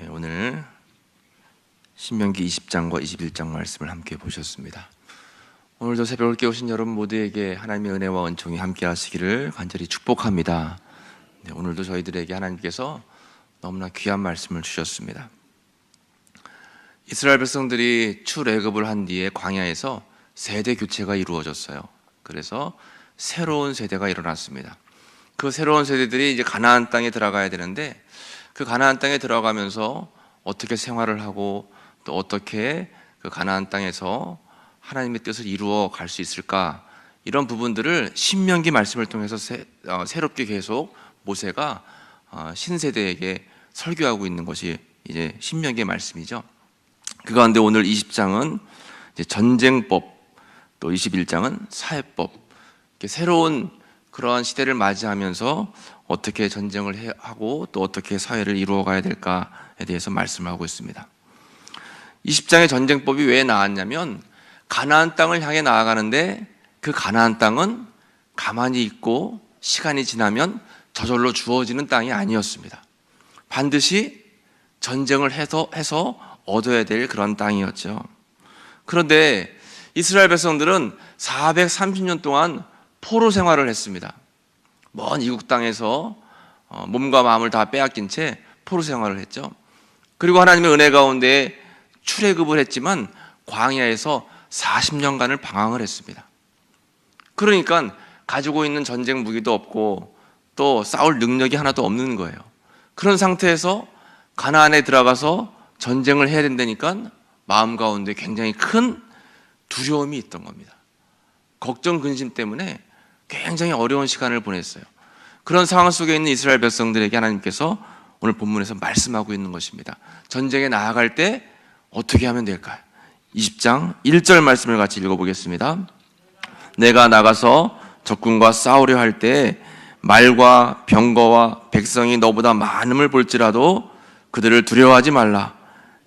오늘 신명기 20장과 21장 말씀을 함께 보셨습니다. 오늘도 새벽을 깨우신 여러분 모두에게 하나님의 은혜와 은총이 함께 하시기를 간절히 축복합니다. 오늘도 저희들에게 하나님께서 너무나 귀한 말씀을 주셨습니다. 이스라엘 백성들이 출애굽을 한 뒤에 광야에서 세대 교체가 이루어졌어요. 그래서 새로운 세대가 일어났습니다. 그 새로운 세대들이 이제 가나안 땅에 들어가야 되는데, 그 가나안 땅에 들어가면서 어떻게 생활을 하고 또 어떻게 그 가나안 땅에서 하나님의 뜻을 이루어 갈 수 있을까, 이런 부분들을 신명기 말씀을 통해서 새롭게 계속 모세가 신세대에게 설교하고 있는 것이 이제 신명기의 말씀이죠. 그 가운데 오늘 20장은 이제 전쟁법, 또 21장은 사회법, 이렇게 새로운 그러한 시대를 맞이하면서 어떻게 전쟁을 하고 또 어떻게 사회를 이루어가야 될까에 대해서 말씀하고 있습니다. 20장의 전쟁법이 왜 나왔냐면, 가나안 땅을 향해 나아가는데 그 가나안 땅은 가만히 있고 시간이 지나면 저절로 주어지는 땅이 아니었습니다. 반드시 전쟁을 해서 얻어야 될 그런 땅이었죠. 그런데 이스라엘 백성들은 430년 동안 포로 생활을 했습니다. 먼 이국 땅에서 몸과 마음을 다 빼앗긴 채 포로 생활을 했죠. 그리고 하나님의 은혜 가운데 출애굽을 했지만 광야에서 40년간을 방황을 했습니다. 그러니까 가지고 있는 전쟁 무기도 없고 또 싸울 능력이 하나도 없는 거예요. 그런 상태에서 가나안에 들어가서 전쟁을 해야 된다니까 마음 가운데 굉장히 큰 두려움이 있던 겁니다. 걱정, 근심 때문에 굉장히 어려운 시간을 보냈어요. 그런 상황 속에 있는 이스라엘 백성들에게 하나님께서 오늘 본문에서 말씀하고 있는 것입니다. 전쟁에 나아갈 때 어떻게 하면 될까요? 20장 1절 말씀을 같이 읽어보겠습니다. 내가 나가서 적군과 싸우려 할 때 말과 병거와 백성이 너보다 많음을 볼지라도 그들을 두려워하지 말라.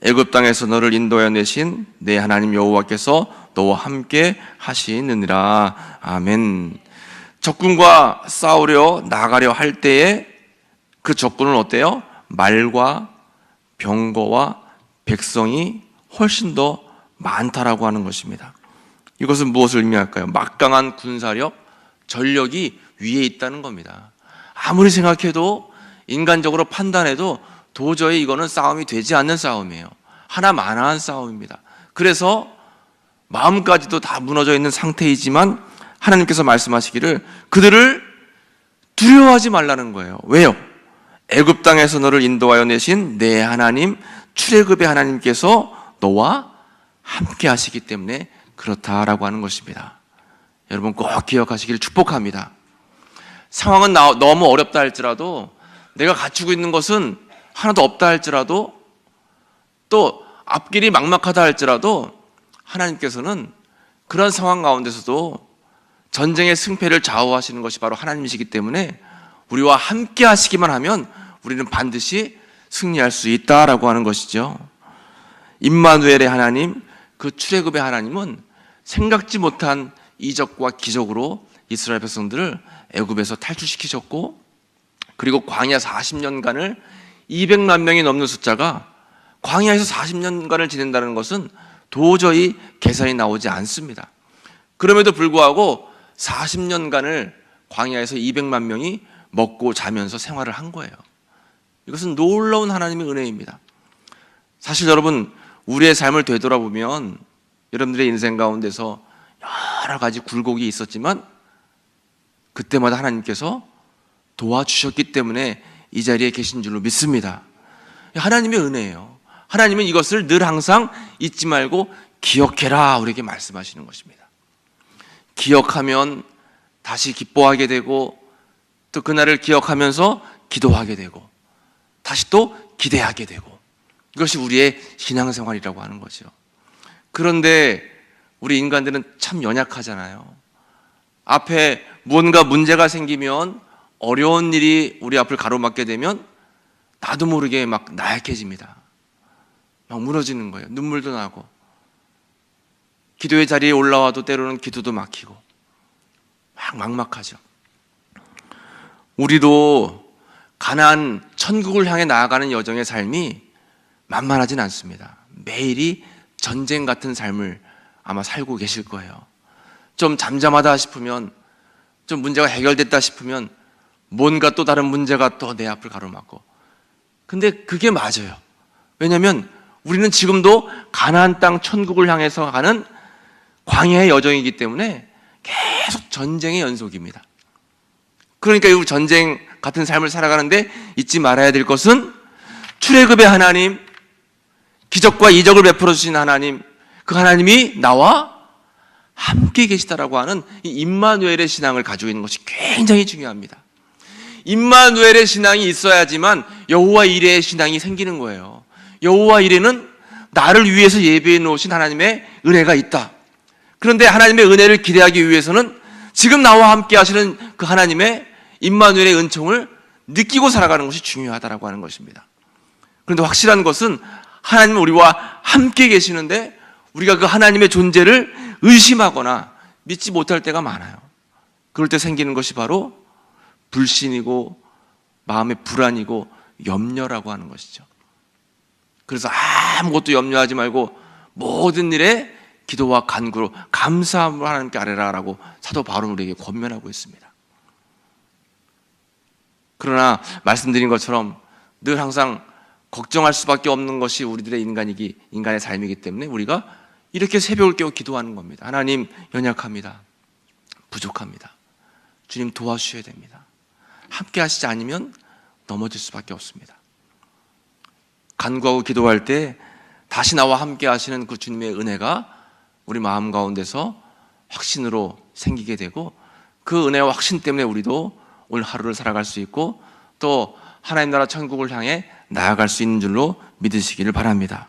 애굽 땅에서 너를 인도하여 내신 내 하나님 여호와께서 너와 함께 하시느니라. 아멘. 적군과 싸우려 나가려 할 때에 그 적군은 어때요? 말과 병거와 백성이 훨씬 더 많다라고 하는 것입니다. 이것은 무엇을 의미할까요? 막강한 군사력, 전력이 위에 있다는 겁니다. 아무리 생각해도, 인간적으로 판단해도 도저히 이거는 싸움이 되지 않는 싸움이에요. 하나만한 싸움입니다. 그래서 마음까지도 다 무너져 있는 상태이지만 하나님께서 말씀하시기를 그들을 두려워하지 말라는 거예요. 왜요? 애굽 땅에서 너를 인도하여 내신 내 하나님, 출애굽의 하나님께서 너와 함께 하시기 때문에 그렇다라고 하는 것입니다. 여러분 꼭 기억하시기를 축복합니다. 상황은 너무 어렵다 할지라도, 내가 갖추고 있는 것은 하나도 없다 할지라도, 또 앞길이 막막하다 할지라도 하나님께서는 그런 상황 가운데서도 전쟁의 승패를 좌우하시는 것이 바로 하나님이시기 때문에 우리와 함께 하시기만 하면 우리는 반드시 승리할 수 있다라고 하는 것이죠. 임마누엘의 하나님, 그 출애굽의 하나님은 생각지 못한 이적과 기적으로 이스라엘 백성들을 애굽에서 탈출시키셨고, 그리고 광야 40년간을 200만 명이 넘는 숫자가 광야에서 40년간을 지낸다는 것은 도저히 계산이 나오지 않습니다. 그럼에도 불구하고 40년간을 광야에서 200만 명이 먹고 자면서 생활을 한 거예요. 이것은 놀라운 하나님의 은혜입니다. 사실 여러분, 우리의 삶을 되돌아보면 여러분들의 인생 가운데서 여러 가지 굴곡이 있었지만 그때마다 하나님께서 도와주셨기 때문에 이 자리에 계신 줄로 믿습니다. 하나님의 은혜예요. 하나님은 이것을 늘 항상 잊지 말고 기억해라, 우리에게 말씀하시는 것입니다. 기억하면 다시 기뻐하게 되고, 또 그날을 기억하면서 기도하게 되고, 다시 또 기대하게 되고, 이것이 우리의 신앙생활이라고 하는 거죠. 그런데 우리 인간들은 참 연약하잖아요. 앞에 무언가 문제가 생기면, 어려운 일이 우리 앞을 가로막게 되면 나도 모르게 막 나약해집니다. 막 무너지는 거예요. 눈물도 나고, 기도의 자리에 올라와도 때로는 기도도 막히고 막 막막하죠. 우리도 가나안 천국을 향해 나아가는 여정의 삶이 만만하진 않습니다. 매일이 전쟁 같은 삶을 아마 살고 계실 거예요. 좀 잠잠하다 싶으면, 좀 문제가 해결됐다 싶으면 뭔가 또 다른 문제가 또 내 앞을 가로막고. 근데 그게 맞아요. 왜냐하면 우리는 지금도 가나안 땅 천국을 향해서 가는 광야의 여정이기 때문에 계속 전쟁의 연속입니다. 그러니까 이 전쟁 같은 삶을 살아가는데 잊지 말아야 될 것은 출애굽의 하나님, 기적과 이적을 베풀어 주신 하나님, 그 하나님이 나와 함께 계시다라고 하는 이 임마누엘의 신앙을 가지고 있는 것이 굉장히 중요합니다. 임마누엘의 신앙이 있어야지만 여호와 이레의 신앙이 생기는 거예요. 여호와 이레는 나를 위해서 예비해 놓으신 하나님의 은혜가 있다. 그런데 하나님의 은혜를 기대하기 위해서는 지금 나와 함께 하시는 그 하나님의 임마누엘의 은총을 느끼고 살아가는 것이 중요하다라고 하는 것입니다. 그런데 확실한 것은 하나님은 우리와 함께 계시는데 우리가 그 하나님의 존재를 의심하거나 믿지 못할 때가 많아요. 그럴 때 생기는 것이 바로 불신이고 마음의 불안이고 염려라고 하는 것이죠. 그래서 아무것도 염려하지 말고 모든 일에 기도와 간구로 감사함을 하나님께 아뢰라라고 사도 바울은 우리에게 권면하고 있습니다. 그러나 말씀드린 것처럼 늘 항상 걱정할 수밖에 없는 것이 우리들의 인간의 삶이기 때문에 우리가 이렇게 새벽을 깨워 기도하는 겁니다. 하나님, 연약합니다. 부족합니다. 주님 도와주셔야 됩니다. 함께 하시지 않으면 넘어질 수밖에 없습니다. 간구하고 기도할 때 다시 나와 함께 하시는 그 주님의 은혜가 우리 마음 가운데서 확신으로 생기게 되고 그 은혜와 확신 때문에 우리도 오늘 하루를 살아갈 수 있고 또 하나님 나라 천국을 향해 나아갈 수 있는 줄로 믿으시기를 바랍니다.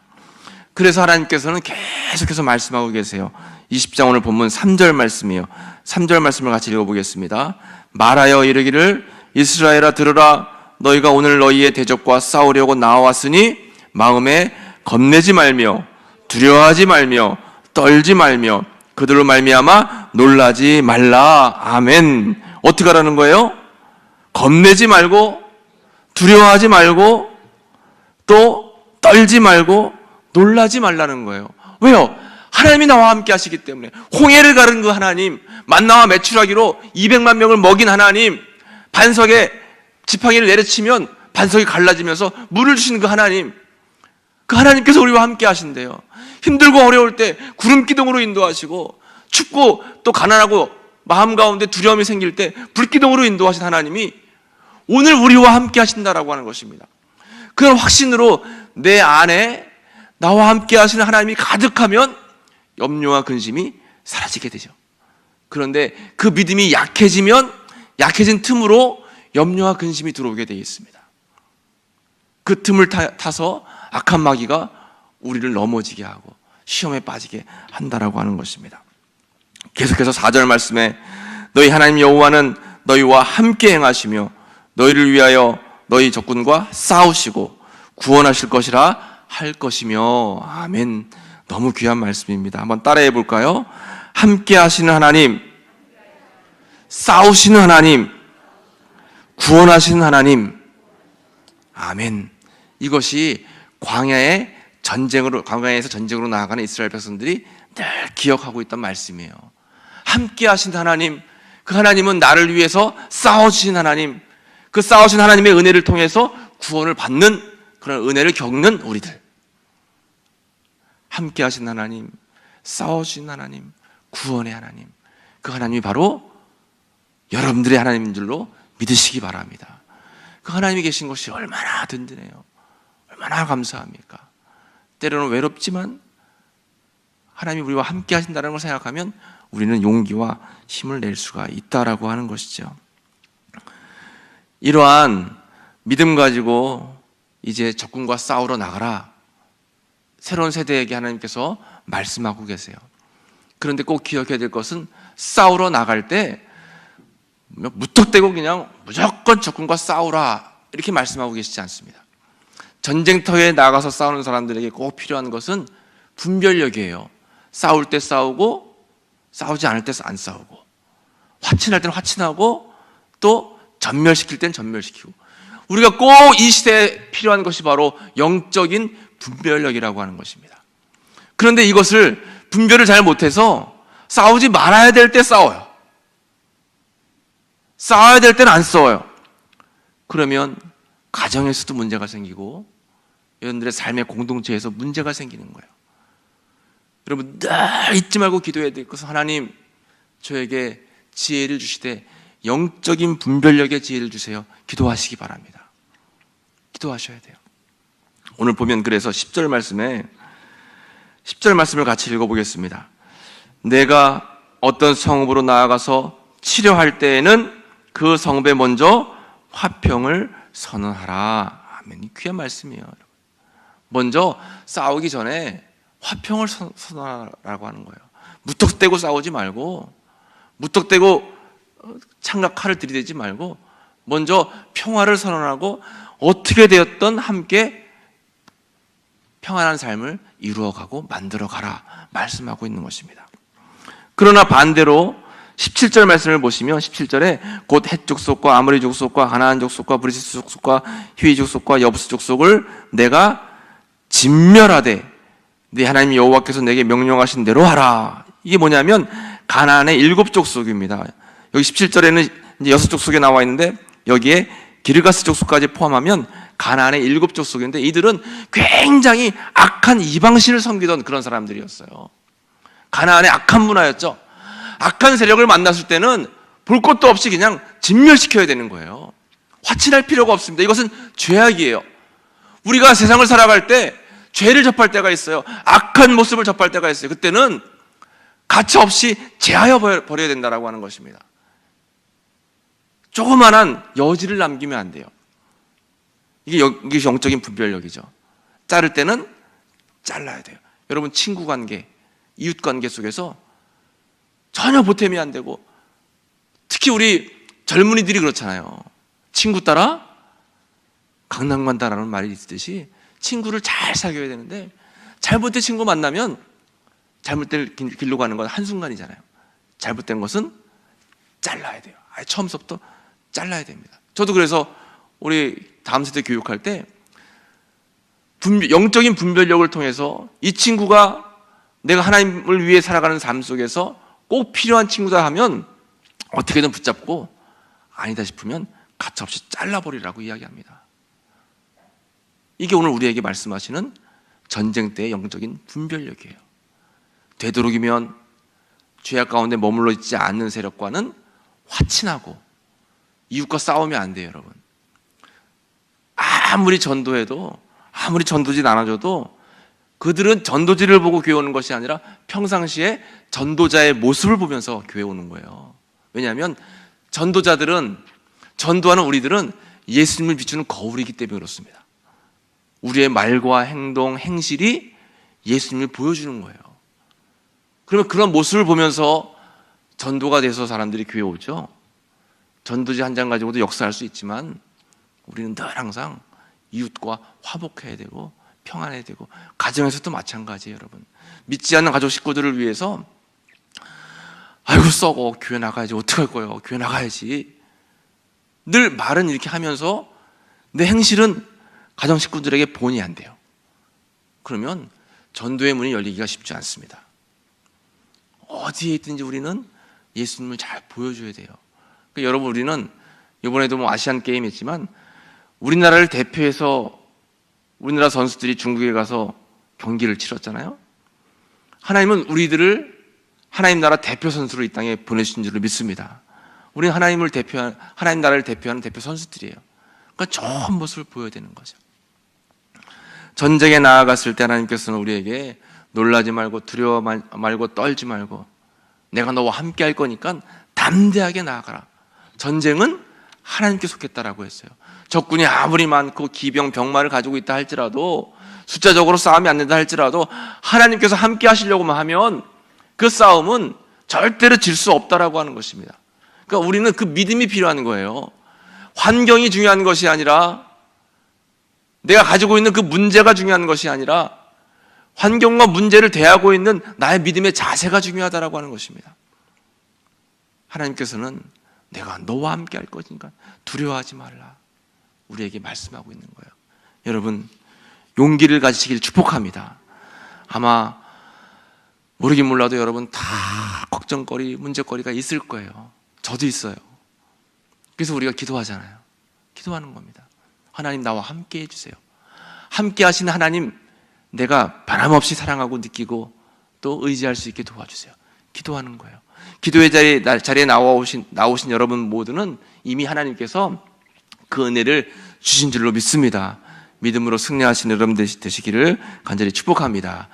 그래서 하나님께서는 계속해서 말씀하고 계세요. 20장 오늘 본문 3절 말씀이에요. 3절 말씀을 같이 읽어보겠습니다. 말하여 이르기를 이스라엘아 들으라 너희가 오늘 너희의 대적과 싸우려고 나왔으니 마음에 겁내지 말며 두려워하지 말며 떨지 말며 그들로 말미암아 놀라지 말라. 아멘. 어떻게 하라는 거예요? 겁내지 말고 두려워하지 말고 또 떨지 말고 놀라지 말라는 거예요. 왜요? 하나님이 나와 함께 하시기 때문에. 홍해를 가른 그 하나님, 만나와 메추라기로 200만 명을 먹인 하나님, 반석에 지팡이를 내려치면 반석이 갈라지면서 물을 주시는 그 하나님, 그 하나님께서 우리와 함께 하신대요. 힘들고 어려울 때 구름 기둥으로 인도하시고 춥고 또 가난하고 마음 가운데 두려움이 생길 때 불기둥으로 인도하신 하나님이 오늘 우리와 함께 하신다라고 하는 것입니다. 그런 확신으로 내 안에 나와 함께 하시는 하나님이 가득하면 염려와 근심이 사라지게 되죠. 그런데 그 믿음이 약해지면 약해진 틈으로 염려와 근심이 들어오게 되어 있습니다. 그 틈을 타서 악한 마귀가 우리를 넘어지게 하고 시험에 빠지게 한다라고 하는 것입니다. 계속해서 4절 말씀에 너희 하나님 여호와는 너희와 함께 행하시며 너희를 위하여 너희 적군과 싸우시고 구원하실 것이라 할 것이며. 아멘. 너무 귀한 말씀입니다. 한번 따라해 볼까요? 함께 하시는 하나님, 싸우시는 하나님, 구원하시는 하나님. 아멘. 이것이 광야에서 전쟁으로 나아가는 이스라엘 백성들이 늘 기억하고 있던 말씀이에요. 함께 하신 하나님, 그 하나님은 나를 위해서 싸우신 하나님, 그 싸우신 하나님의 은혜를 통해서 구원을 받는 그런 은혜를 겪는 우리들. 함께 하신 하나님, 싸우신 하나님, 구원의 하나님, 그 하나님이 바로 여러분들의 하나님인 줄로 믿으시기 바랍니다. 그 하나님이 계신 것이 얼마나 든든해요. 얼마나 감사합니까? 때로는 외롭지만 하나님이 우리와 함께 하신다는 걸 생각하면 우리는 용기와 힘을 낼 수가 있다라고 하는 것이죠. 이러한 믿음 가지고 이제 적군과 싸우러 나가라. 새로운 세대에게 하나님께서 말씀하고 계세요. 그런데 꼭 기억해야 될 것은 싸우러 나갈 때 무턱대고 그냥 무조건 적군과 싸우라 이렇게 말씀하고 계시지 않습니다. 전쟁터에 나가서 싸우는 사람들에게 꼭 필요한 것은 분별력이에요. 싸울 때 싸우고 싸우지 않을 때 안 싸우고, 화친할 때는 화친하고 또 전멸시킬 때는 전멸시키고. 우리가 꼭 이 시대에 필요한 것이 바로 영적인 분별력이라고 하는 것입니다. 그런데 이것을 분별을 잘 못해서 싸우지 말아야 될 때 싸워요. 싸워야 될 때는 안 싸워요. 그러면 가정에서도 문제가 생기고 여러분들의 삶의 공동체에서 문제가 생기는 거예요. 여러분 늘 잊지 말고 기도해야 될 것은 하나님 저에게 지혜를 주시되 영적인 분별력의 지혜를 주세요. 기도하시기 바랍니다. 기도하셔야 돼요. 오늘 보면 그래서 10절 말씀을 같이 읽어보겠습니다. 내가 어떤 성읍으로 나아가서 치료할 때에는 그 성읍에 먼저 화평을 선언하라. 아멘. 귀한 말씀이에요. 먼저 싸우기 전에 화평을 선언하라고 하는 거예요. 무턱대고 싸우지 말고, 무턱대고 창과 칼을 들이대지 말고 먼저 평화를 선언하고 어떻게 되었던 함께 평안한 삶을 이루어가고 만들어가라 말씀하고 있는 것입니다. 그러나 반대로 17절 말씀을 보시면 17절에 곧 헷 족속과 아모리 족속과 가나안 족속과 브리스 족속과 히위 족속과 여부스 족속을 내가 진멸하되 네 하나님 여호와께서 내게 명령하신 대로 하라. 이게 뭐냐면 가나안의 7족속입니다. 여기 17절에는 이제 6족속이 나와 있는데 여기에 기르가스 족속까지 포함하면 가나안의 7족속인데 이들은 굉장히 악한 이방신을 섬기던 그런 사람들이었어요. 가나안의 악한 문화였죠. 악한 세력을 만났을 때는 볼 것도 없이 그냥 진멸시켜야 되는 거예요. 화친할 필요가 없습니다. 이것은 죄악이에요. 우리가 세상을 살아갈 때 죄를 접할 때가 있어요. 악한 모습을 접할 때가 있어요. 그때는 가차없이 제하여 버려야 된다고 하는 것입니다. 조그만한 여지를 남기면 안 돼요. 이게 영적인 분별력이죠. 자를 때는 잘라야 돼요. 여러분 친구 관계, 이웃 관계 속에서 전혀 보탬이 안 되고 특히 우리 젊은이들이 그렇잖아요. 친구 따라 강낭만 따라는 말이 있듯이 친구를 잘 사귀어야 되는데 잘못된 친구 만나면 잘못된 길로 가는 건 한순간이잖아요. 잘못된 것은 잘라야 돼요. 처음부터 잘라야 됩니다. 저도 그래서 우리 다음 세대 교육할 때 영적인 분별력을 통해서 이 친구가 내가 하나님을 위해 살아가는 삶 속에서 꼭 필요한 친구다 하면 어떻게든 붙잡고 아니다 싶으면 가차없이 잘라버리라고 이야기합니다. 이게 오늘 우리에게 말씀하시는 전쟁 때의 영적인 분별력이에요. 되도록이면 죄악 가운데 머물러 있지 않는 세력과는 화친하고 이웃과 싸우면 안 돼요, 여러분. 아무리 전도해도 아무리 전도지 나눠줘도 그들은 전도지를 보고 교회 오는 것이 아니라 평상시에 전도자의 모습을 보면서 교회 오는 거예요. 왜냐하면 전도자들은 전도하는 우리들은 예수님을 비추는 거울이기 때문에 그렇습니다. 우리의 말과 행동, 행실이 예수님을 보여주는 거예요. 그러면 그런 모습을 보면서 전도가 돼서 사람들이 교회 오죠. 전도지 한 장 가지고도 역사할 수 있지만 우리는 늘 항상 이웃과 화목해야 되고 평안해야 되고 가정에서도 마찬가지예요, 여러분. 믿지 않는 가족 식구들을 위해서 아이고 썩어 교회 나가야지 어떡할 거예요, 교회 나가야지 늘 말은 이렇게 하면서 내 행실은 가정 식구들에게 본이 안 돼요. 그러면 전도의 문이 열리기가 쉽지 않습니다. 어디에 있든지 우리는 예수님을 잘 보여줘야 돼요. 그러니까 여러분 우리는 이번에도 뭐 아시안 게임 했지만 우리나라를 대표해서 우리나라 선수들이 중국에 가서 경기를 치렀잖아요. 하나님은 우리들을 하나님 나라 대표 선수로 이 땅에 보내신 줄을 믿습니다. 우리는 하나님 나라를 대표하는 대표 선수들이에요. 그러니까 좋은 모습을 보여야 되는 거죠. 전쟁에 나아갔을 때 하나님께서는 우리에게 놀라지 말고 두려워 말고 떨지 말고 내가 너와 함께 할 거니까 담대하게 나아가라. 전쟁은 하나님께 속했다라고 했어요. 적군이 아무리 많고 기병, 병마를 가지고 있다 할지라도 숫자적으로 싸움이 안 된다 할지라도 하나님께서 함께 하시려고만 하면 그 싸움은 절대로 질 수 없다라고 하는 것입니다. 그러니까 우리는 그 믿음이 필요한 거예요. 환경이 중요한 것이 아니라 내가 가지고 있는 그 문제가 중요한 것이 아니라 환경과 문제를 대하고 있는 나의 믿음의 자세가 중요하다라고 하는 것입니다. 하나님께서는 내가 너와 함께 할 것이니까 두려워하지 말라. 우리에게 말씀하고 있는 거예요. 여러분, 용기를 가지시길 축복합니다. 아마 모르긴 몰라도 여러분 다 걱정거리, 문제거리가 있을 거예요. 저도 있어요. 그래서 우리가 기도하잖아요. 기도하는 겁니다. 하나님, 나와 함께 해주세요. 함께 하시는 하나님, 내가 바람없이 사랑하고 느끼고 또 의지할 수 있게 도와주세요. 기도하는 거예요. 기도의 자리에 나오신 여러분 모두는 이미 하나님께서 그 은혜를 주신 줄로 믿습니다. 믿음으로 승리하시는 여러분 되시기를 간절히 축복합니다.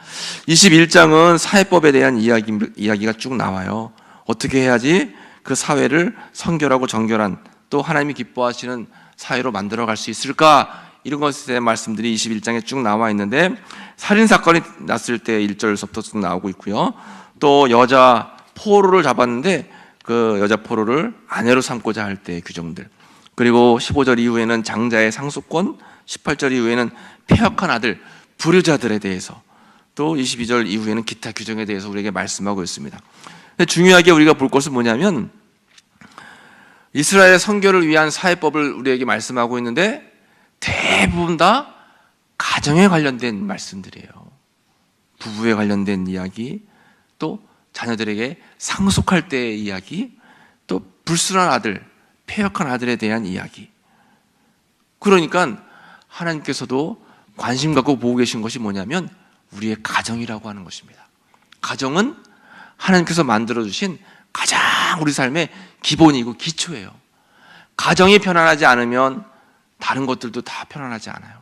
21장은 사회법에 대한 이야기가 쭉 나와요. 어떻게 해야지 그 사회를 성결하고 정결한, 또 하나님이 기뻐하시는 사회로 만들어갈 수 있을까, 이런 것에 대한 말씀들이 21장에 쭉 나와 있는데, 살인사건이 났을 때 1절서부터 쭉 나오고 있고요. 또 여자 포로를 잡았는데 그 여자 포로를 아내로 삼고자 할 때의 규정들, 그리고 15절 이후에는 장자의 상속권, 18절 이후에는 폐역한 아들, 불효자들에 대해서, 또 22절 이후에는 기타 규정에 대해서 우리에게 말씀하고 있습니다. 근데 중요하게 우리가 볼 것은 뭐냐면, 이스라엘의 성결을 위한 사회법을 우리에게 말씀하고 있는데 대부분 다 가정에 관련된 말씀들이에요. 부부에 관련된 이야기, 또 자녀들에게 상속할 때의 이야기, 또 불순한 아들, 폐역한 아들에 대한 이야기. 그러니까 하나님께서도 관심 갖고 보고 계신 것이 뭐냐면 우리의 가정이라고 하는 것입니다. 가정은 하나님께서 만들어주신 가장 우리 삶의 기본이고 기초예요. 가정이 편안하지 않으면 다른 것들도 다 편안하지 않아요.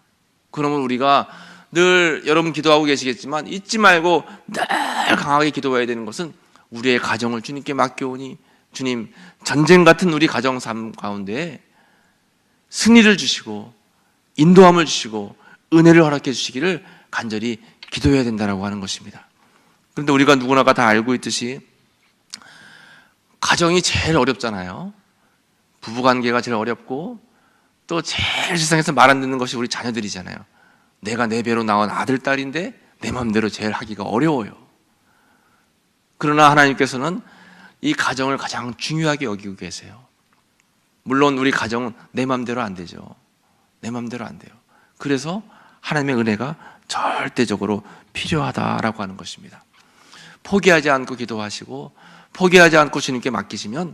그러면 우리가 늘, 여러분 기도하고 계시겠지만 잊지 말고 늘 강하게 기도해야 되는 것은 우리의 가정을 주님께 맡겨오니 주님, 전쟁 같은 우리 가정 삶 가운데 승리를 주시고 인도함을 주시고 은혜를 허락해 주시기를 간절히 기도해야 된다고 하는 것입니다. 그런데 우리가 누구나가 다 알고 있듯이 가정이 제일 어렵잖아요. 부부관계가 제일 어렵고, 또 제일 세상에서 말 안 듣는 것이 우리 자녀들이잖아요. 내가 내 배로 나온 아들, 딸인데 내 마음대로 제일 하기가 어려워요. 그러나 하나님께서는 이 가정을 가장 중요하게 여기고 계세요. 물론 우리 가정은 내 마음대로 안 되죠. 내 마음대로 안 돼요. 그래서 하나님의 은혜가 절대적으로 필요하다라고 하는 것입니다. 포기하지 않고 기도하시고 포기하지 않고 주님께 맡기시면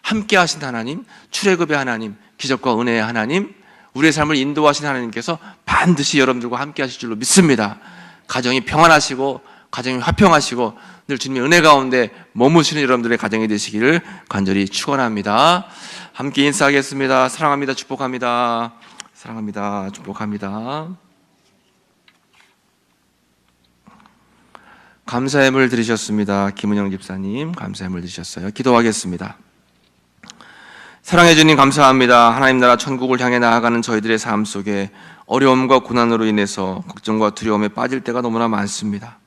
함께 하신 하나님, 출애굽의 하나님, 기적과 은혜의 하나님, 우리의 삶을 인도하신 하나님께서 반드시 여러분들과 함께 하실 줄로 믿습니다. 가정이 평안하시고 가정이 화평하시고 늘 주님의 은혜 가운데 머무시는 여러분들의 가정이 되시기를 간절히 축원합니다. 함께 인사하겠습니다. 사랑합니다. 축복합니다. 사랑합니다. 축복합니다. 감사의 물 드리셨습니다. 김은영 집사님, 감사의 물 드리셨어요. 기도하겠습니다. 사랑해 주님 감사합니다. 하나님 나라 천국을 향해 나아가는 저희들의 삶 속에 어려움과 고난으로 인해서 걱정과 두려움에 빠질 때가 너무나 많습니다.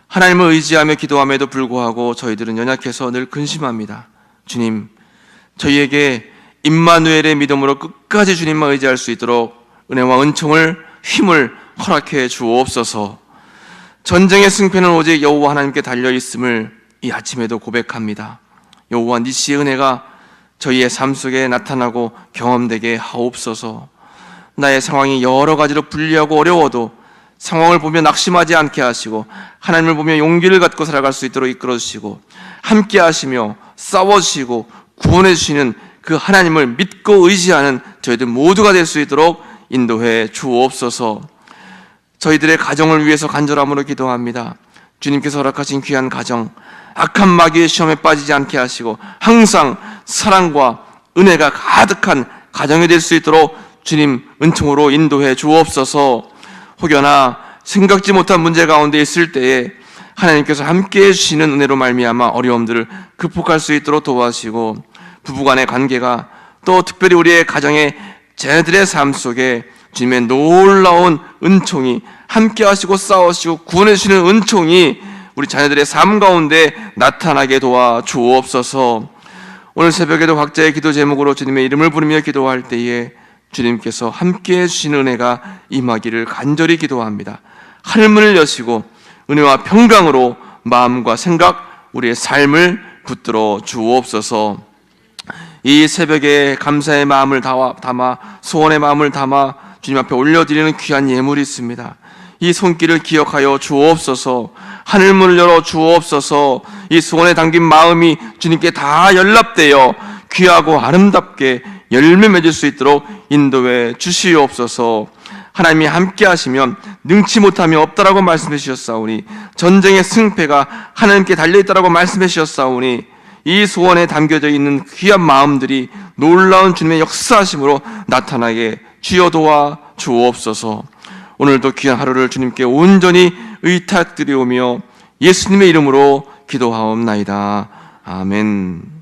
하나님을 의지하며 기도함에도 불구하고 저희들은 연약해서 늘 근심합니다. 주님, 저희에게 임마누엘의 믿음으로 끝까지 주님만 의지할 수 있도록 은혜와 은총을, 힘을 허락해 주옵소서. 전쟁의 승패는 오직 여호와 하나님께 달려있음을 이 아침에도 고백합니다. 여호와 니시의 은혜가 저희의 삶 속에 나타나고 경험되게 하옵소서. 나의 상황이 여러 가지로 불리하고 어려워도 상황을 보며 낙심하지 않게 하시고 하나님을 보며 용기를 갖고 살아갈 수 있도록 이끌어주시고 함께 하시며 싸워주시고 구원해주시는 그 하나님을 믿고 의지하는 저희들 모두가 될 수 있도록 인도해 주옵소서. 저희들의 가정을 위해서 간절함으로 기도합니다. 주님께서 허락하신 귀한 가정, 악한 마귀의 시험에 빠지지 않게 하시고 항상 사랑과 은혜가 가득한 가정이 될 수 있도록 주님 은총으로 인도해 주옵소서. 혹여나 생각지 못한 문제 가운데 있을 때에 하나님께서 함께해 주시는 은혜로 말미암아 어려움들을 극복할 수 있도록 도와주시고 부부간의 관계가 또 특별히 우리의 가정의 자녀들의 삶 속에 주님의 놀라운 은총이 함께 하시고 싸우시고 구원해 주시는 은총이 우리 자녀들의 삶 가운데 나타나게 도와 주옵소서. 오늘 새벽에도 각자의 기도 제목으로 주님의 이름을 부르며 기도할 때에 주님께서 함께해 주시는 은혜가 임하기를 간절히 기도합니다. 하늘문을 여시고 은혜와 평강으로 마음과 생각, 우리의 삶을 붙들어 주옵소서. 이 새벽에 감사의 마음을 담아 소원의 마음을 담아 주님 앞에 올려드리는 귀한 예물이 있습니다. 이 손길을 기억하여 주옵소서. 하늘문을 열어 주옵소서. 이 소원에 담긴 마음이 주님께 다 연락되어 귀하고 아름답게 열매 맺을 수 있도록 인도해 주시옵소서. 하나님이 함께 하시면 능치 못함이 없다라고 말씀해 주셨사오니, 전쟁의 승패가 하나님께 달려있다라고 말씀해 주셨사오니, 이 소원에 담겨져 있는 귀한 마음들이 놀라운 주님의 역사하심으로 나타나게 주여 도와 주옵소서. 오늘도 귀한 하루를 주님께 온전히 의탁드리오며 예수님의 이름으로 기도하옵나이다. 아멘.